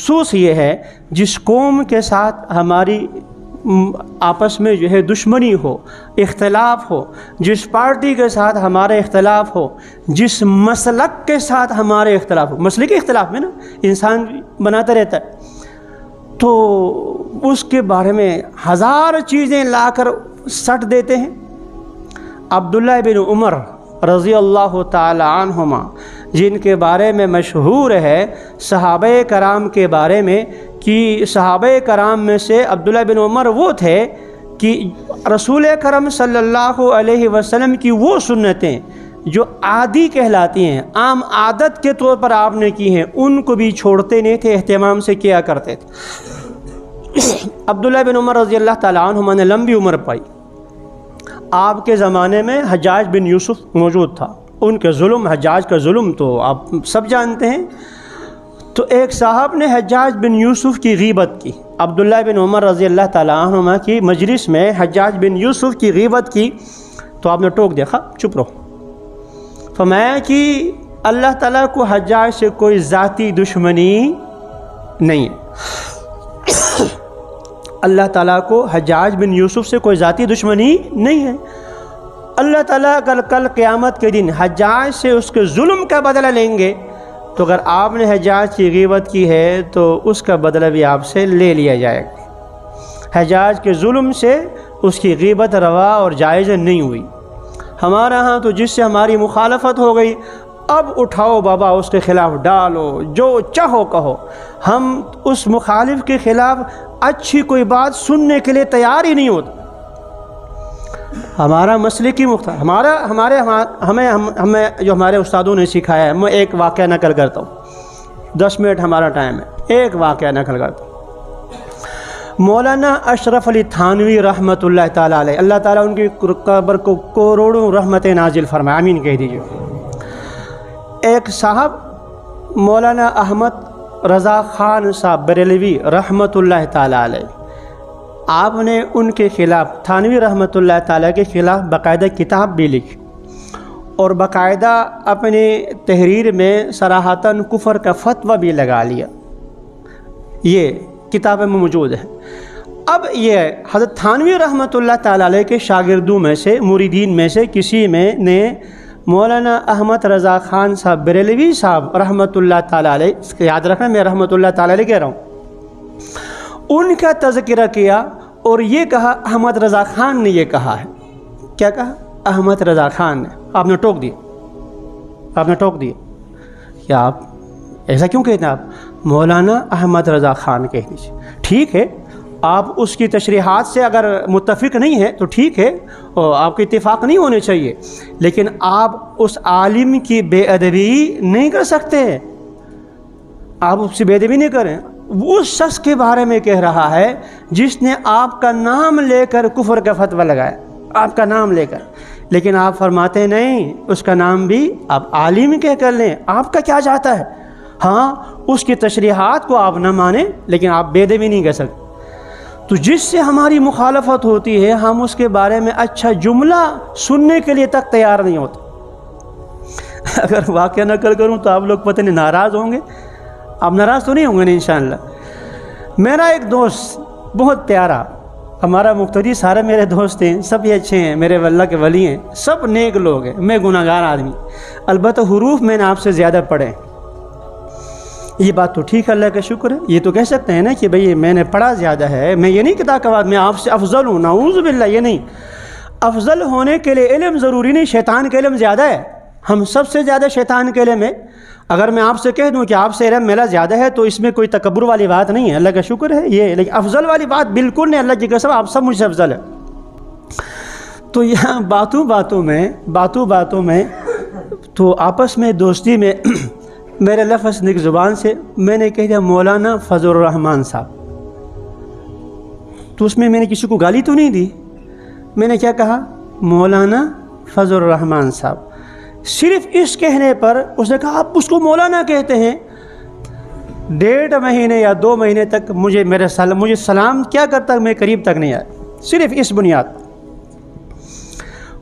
افسوس یہ ہے جس قوم کے ساتھ ہماری آپس میں جو ہے دشمنی ہو، اختلاف ہو، جس پارٹی کے ساتھ ہمارا اختلاف ہو، جس مسلک کے ساتھ ہمارے اختلاف ہو، مسلک کے اختلاف میں نا انسان بناتا رہتا ہے، تو اس کے بارے میں ہزار چیزیں لا کر سٹ دیتے ہیں۔ عبداللہ بن عمر رضی اللہ تعالی عنہما، جن کے بارے میں مشہور ہے صحابہ کرام کے بارے میں کہ صحابہ کرام میں سے عبداللہ بن عمر وہ تھے کہ رسول کرم صلی اللہ علیہ وسلم کی وہ سنتیں جو عادی کہلاتی ہیں، عام عادت کے طور پر آپ نے کی ہیں، ان کو بھی چھوڑتے نہیں تھے، اہتمام سے کیا کرتے تھے۔ عبداللہ بن عمر رضی اللہ تعالیٰ عنہما نے لمبی عمر پائی۔ آپ کے زمانے میں حجاج بن یوسف موجود تھا، ان کے ظلم، حجاج کا ظلم تو آپ سب جانتے ہیں۔ تو ایک صاحب نے حجاج بن یوسف کی غیبت کی، عبداللہ بن عمر رضی اللہ تعالیٰ عنہما کی مجلس میں حجاج بن یوسف کی غیبت کی، تو آپ نے ٹوک دیکھا، چپ رہو۔ فرمایا کہ اللہ تعالیٰ کو حجاج سے کوئی ذاتی دشمنی نہیں ہے، اللہ تعالیٰ کو حجاج بن یوسف سے کوئی ذاتی دشمنی نہیں ہے۔ اللہ تعالیٰ اگر کل قیامت کے دن حجاج سے اس کے ظلم کا بدلہ لیں گے، تو اگر آپ نے حجاج کی غیبت کی ہے تو اس کا بدلہ بھی آپ سے لے لیا جائے گا۔ حجاج کے ظلم سے اس کی غیبت روا اور جائز نہیں ہوئی۔ ہمارا ہاں تو جس سے ہماری مخالفت ہو گئی، اب اٹھاؤ بابا اس کے خلاف ڈالو، جو چاہو کہو، ہم اس مخالف کے خلاف اچھی کوئی بات سننے کے لیے تیار ہی نہیں ہوتا۔ ہمارا مسلک ہی مختلف، ہمیں جو ہمارے استادوں نے سکھایا ہے، میں ایک واقعہ نقل کرتا ہوں، 10 منٹ ہمارا ٹائم ہے، ایک واقعہ نقل کرتا ہوں۔ مولانا اشرف علی تھانوی رحمۃ اللہ تعالیٰ علیہ، اللہ تعالیٰ ان کی قبر کو کروڑوں رحمتیں نازل فرمائے، آمین کہہ دیجیے۔ ایک صاحب مولانا احمد رضا خان صاحب بریلوی رحمۃ اللہ تعالیٰ علیہ، آپ نے ان کے خلاف، تھانوی رحمۃ اللہ تعالیٰ کے خلاف باقاعدہ کتاب بھی لکھی، اور باقاعدہ اپنی تحریر میں صراحتاً کفر کا فتویٰ بھی لگا لیا، یہ کتاب میں موجود ہے۔ اب یہ حضرت تھانوی رحمۃ اللہ تعالیٰ علیہ کے شاگردوں میں سے، مریدین میں سے کسی میں نے مولانا احمد رضا خان صاحب بریلوی صاحب رحمۃ اللہ تعالیٰ علیہ، اس کو یاد رکھنا میں رحمۃ اللہ تعالیٰ علیہ کہہ رہا ہوں، ان کا تذکرہ کیا اور یہ کہا احمد رضا خان نے یہ کہا ہے۔ کیا کہا؟ احمد رضا خان نے۔ آپ نے ٹوک دیا، آپ نے ٹوک دیا کہ آپ ایسا کیوں کہتے ہیں؟ آپ مولانا احمد رضا خان کہہ دیجیے۔ ٹھیک ہے، آپ اس کی تشریحات سے اگر متفق نہیں ہے تو ٹھیک ہے، اور آپ کے اتفاق نہیں ہونے چاہیے، لیکن آپ اس عالم کی بے ادبی نہیں کر سکتے، آپ اس سے بے ادبی نہیں کریں۔ وہ اس شخص کے بارے میں کہہ رہا ہے جس نے آپ کا نام لے کر کفر کا فتویٰ لگایا، آپ کا نام لے کر، لیکن آپ فرماتے نہیں، اس کا نام بھی آپ عالم کہہ کر لیں، آپ کا کیا جاتا ہے؟ ہاں، اس کی تشریحات کو آپ نہ مانیں، لیکن آپ بے ادبی نہیں کر سکتے۔ تو جس سے ہماری مخالفت ہوتی ہے، ہم اس کے بارے میں اچھا جملہ سننے کے لیے تک تیار نہیں ہوتے۔ اگر واقعہ نقل کروں تو آپ لوگ پتہ نہیں ناراض ہوں گے، آپ ناراض تو نہیں ہوں گے نا انشاءاللہ۔ میرا ایک دوست بہت پیارا، ہمارا مقتدی سارے میرے دوست ہیں، سب ہی اچھے ہیں، میرے اللہ کے ولی ہیں، سب نیک لوگ ہیں، میں گناہ گار آدمی، البتہ حروف میں نے آپ سے زیادہ پڑھے۔ یہ بات تو ٹھیک ہے، اللہ کا شکر ہے، یہ تو کہہ سکتے ہیں نا کہ بھئی میں نے پڑھا زیادہ ہے، میں یہ نہیں کہتا کہ میں آپ سے افضل ہوں، نعوذ باللہ، یہ نہیں۔ افضل ہونے کے لیے علم ضروری نہیں، شیطان کا علم زیادہ ہے، ہم سب سے زیادہ شیطان کے علم ہے۔ اگر میں آپ سے کہہ دوں کہ آپ سے علم میرا زیادہ ہے تو اس میں کوئی تکبر والی بات نہیں ہے، اللہ کا شکر ہے یہ، لیکن افضل والی بات بالکل نہیں، اللہ کی قسم آپ سب مجھ سے افضل ہے۔ تو یہاں باتوں باتوں میں تو آپس میں دوستی میں میرے لفظ نک زبان سے میں نے کہہ دیا مولانا فضل الرحمان صاحب، تو اس میں نے کسی کو گالی تو نہیں دی، میں نے کیا کہا؟ مولانا فضل الرحمان صاحب۔ صرف اس کہنے پر اس نے کہا آپ اس کو مولانا کہتے ہیں۔ 1.5 مہینے یا 2 مہینے تک مجھے سلام کیا کرتا، میں قریب تک نہیں آیا، صرف اس بنیاد۔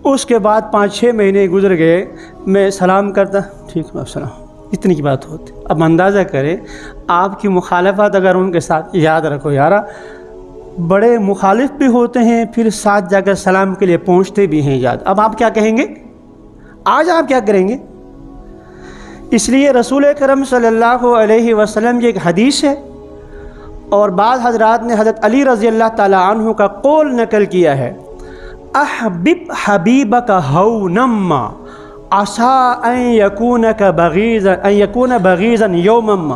اس کے بعد 5-6 مہینے گزر گئے، میں سلام کرتا، ٹھیک ہے السلام، اتنی کی بات ہوتی. اب اندازہ کریں آپ کی مخالفت اگر ان کے ساتھ، یاد رکھو یارا بڑے مخالف بھی ہوتے ہیں پھر ساتھ جا کر سلام کے لیے پہنچتے بھی ہیں. یاد اب آپ کیا کہیں گے؟ آج آپ کیا کریں گے؟ اس لیے رسول کرم صلی اللہ علیہ وسلم کی ایک حدیث ہے، اور بعض حضرات نے حضرت علی رضی اللہ تعالی عنہ کا قول نقل کیا ہے، احبب حبیبک ہونما عسى ان یکون بغیضا یوما.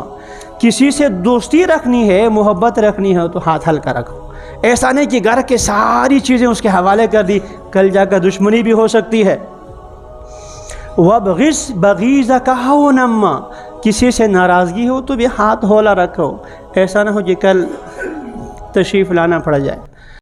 کسی سے دوستی رکھنی ہے، محبت رکھنی ہے تو ہاتھ ہلکا رکھو. ایسا نہیں کہ گھر کے ساری چیزیں اس کے حوالے کر دی، کل جا کر دشمنی بھی ہو سکتی ہے. وَبْغِضْ بَغِيظَكَ هَوْنَمَّا، کسی سے ناراضگی ہو تو بھی ہاتھ ہولا رکھو، ایسا نہ ہو کہ کل تشریف لانا پڑ جائے.